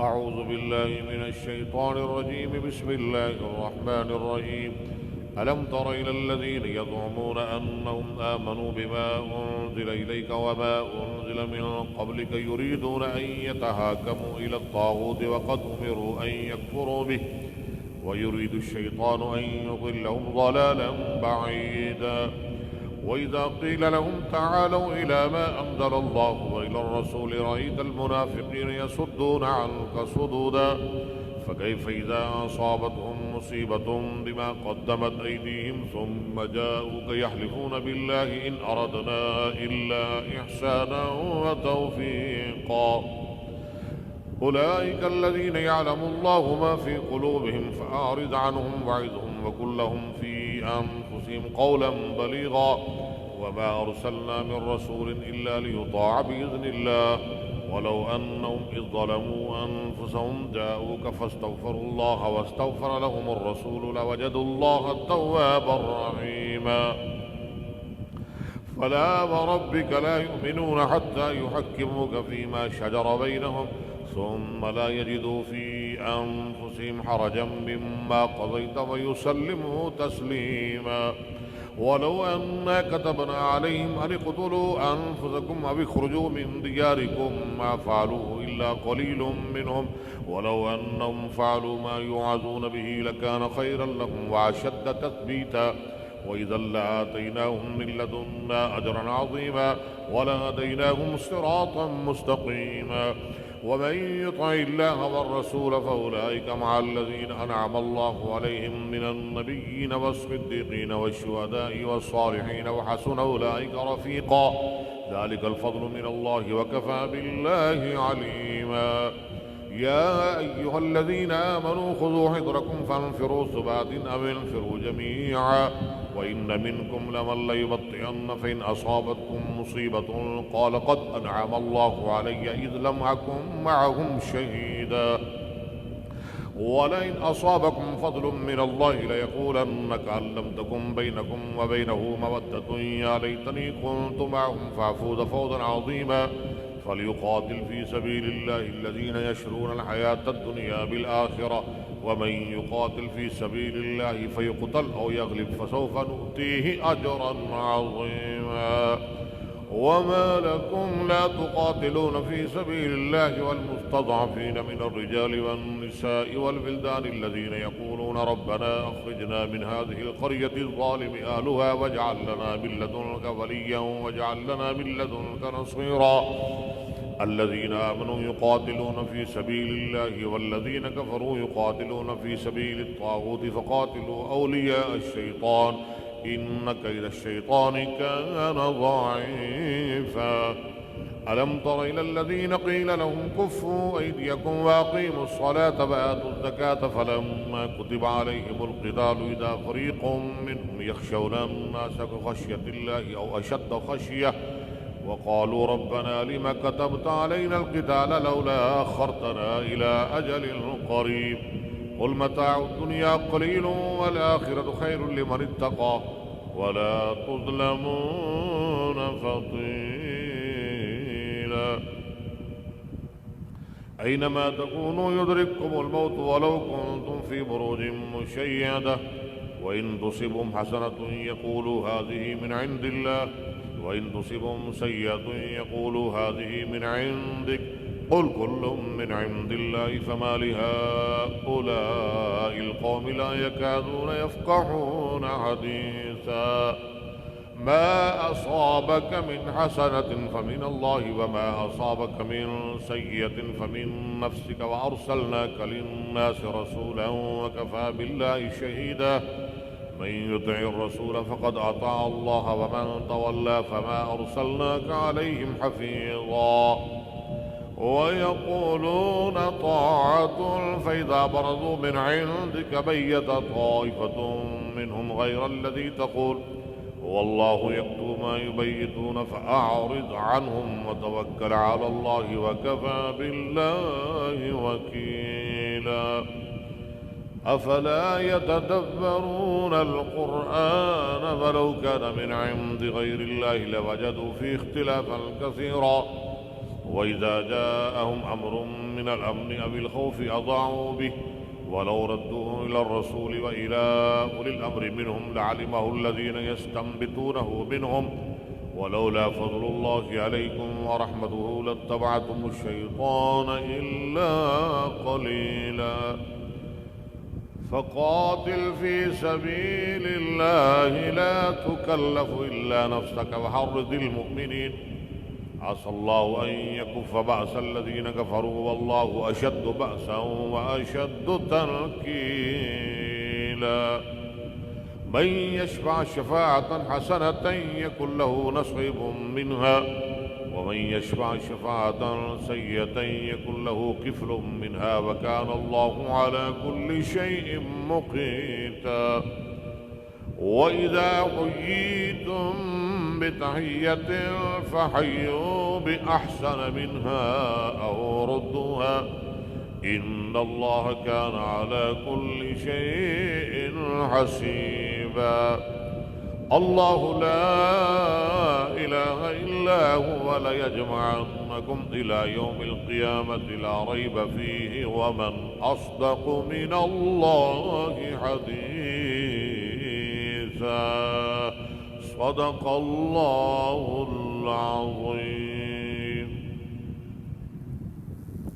أعوذ بالله من الشيطان الرجيم. بسم الله الرحمن الرحيم. ألم تر إلى الذين يزعمون أنهم آمنوا بما أنزل إليك وما أنزل من قبلك يريدون أن يتهاكموا إلى الطاغوت وقد أمروا أن يكفروا به ويريد الشيطان أن يضلهم ضلالا بعيدا. وإذا قيل لهم تعالوا إلى ما أنزل الله وإلى الرسول رأيت المنافقين يصدون عنك صدودا. فكيف إذا أصابتهم مصيبة بما قدمت أيديهم ثم جاءوك يحلفون بالله إن أردنا إلا إحسانا وتوفيقا. أولئك الذين يعلم الله ما في قلوبهم فأعرض عنهم وعظهم وقل لهم في أنفسهم قولا بليغا. وما أرسلنا من رسول إلا ليطاع بإذن الله ولو أنهم إذ ظلموا أنفسهم جاءوك فاستغفروا الله واستغفر لهم الرسول لوجدوا الله توابا رحيما. فلا وربك لا يؤمنون حتى يحكموك فيما شجر بينهم ثم لا يجدوا في أنفسهم حرجا مما قضيت ويسلموا تسليما. ولو أنا كتبنا عليهم أن اقتلوا أنفسكم أو اخرجوا من دياركم ما فعلوه إلا قليل منهم ولو أنهم فعلوا ما يوعظون به لكان خيرا لهم وأشد تثبيتا. وإذا لآتيناهم من لدنا أجرا عظيما ولهديناهم صراطا مستقيما. ومن يطع الله والرسول فأولئك مع الذين أنعم الله عليهم من النبيين والصديقين والشهداء والصالحين وحسن أولئك رفيقا. ذلك الفضل من الله وكفى بالله عليما. يا أيها الذين آمنوا خذوا حذركم فانفروا ثبات أو انفروا جميعا. وإن منكم لمن ليبطئن فإن أصابتكم مصيبة قال قد أنعم الله علي إذ لم أكن معهم شهيدا. ولئن أصابكم فضل من الله ليقولن كأن لم تكن بينكم وبينه مودة يا ليتني كنت معهم فأفوز فوزا عظيما. فليقاتل في سبيل الله الذين يشرون الحياة الدنيا بالآخرة ومن يقاتل في سبيل الله فيقتل أو يغلب فسوف نؤتيه أجرا عظيما. وما لكم لا تقاتلون في سبيل الله والمستضعفين من الرجال والنساء والولدان الذين يقولون ربنا أخرجنا من هذه القرية الظالم أهلها واجعل لنا من لدنك وليا واجعل لنا من لدنك نصيرا. الذين آمنوا يقاتلون في سبيل الله والذين كفروا يقاتلون في سبيل الطاغوت فقاتلوا أولياء الشيطان إن كيد الشيطان كان ضعيفا. ألم تر إلى الذين قيل لهم كفوا أيديكم وأقيموا الصلاة وآتوا الزكاة فلما كتب عليهم القتال إذا فريق منهم يخشون الناس كخشية الله أو أشد خشية وقالوا ربنا لم كتبت علينا القتال لولا أخرتنا إلى أجل قريب قل متاع الدنيا قليل والآخرة خير لمن اتقى ولا تظلمون فضيلا. أينما تكونوا يدرككم الموت ولو كنتم في بروج مشيدة وإن تصبهم حسنة يقولوا هذه من عند الله وإن تصبهم سيئة يقولوا هذه من عندك قل كل من عند الله فما لهؤلاء القوم لا يكادون يفقهون حديثا. ما أصابك من حسنة فمن الله وما أصابك من سيئة فمن نفسك وأرسلناك للناس رسولا وكفى بالله شهيدا. من يطع الرسول فقد أطاع الله ومن تولى فما أرسلناك عليهم حفيظا. ويقولون طاعة فإذا برزوا من عندك بيت طائفة منهم غير الذي تقول والله يكتب ما يبيتون فأعرض عنهم وتوكل على الله وكفى بالله وكيلا. أفلا يتدبرون القرآن ولو كان من عند غير الله لوجدوا فيه اختلافا كثيرا وإذا جاءهم أمر من الأمن أو الخوف أضاعوا به ولو ردوه إلى الرسول وإلى أولي الأمر منهم لعلمه الذين يستنبطونه منهم ولولا فضل الله عليكم ورحمته لاتبعتم الشيطان إلا قليلا فقاتل في سبيل الله لا تكلف إلا نفسك وحرض المؤمنين عسى الله أن يكف بأس الذين كفروا والله أشد بأسا وأشد تنكيلا من يشفع شفاعة حسنة يكن له نصيب منها ومن يشفع شفاعة سيئة يكن له كفل منها وكان الله على كل شيء مقيتا وإذا حييتم بتحية فحيوا بأحسن منها أو ردوها إن الله كان على كل شيء حسيبا الله لا إله إلا هو ليجمعنكم إلى يوم القيامة لا ريب فيه ومن أصدق من الله حديثا صدق الله العظيم.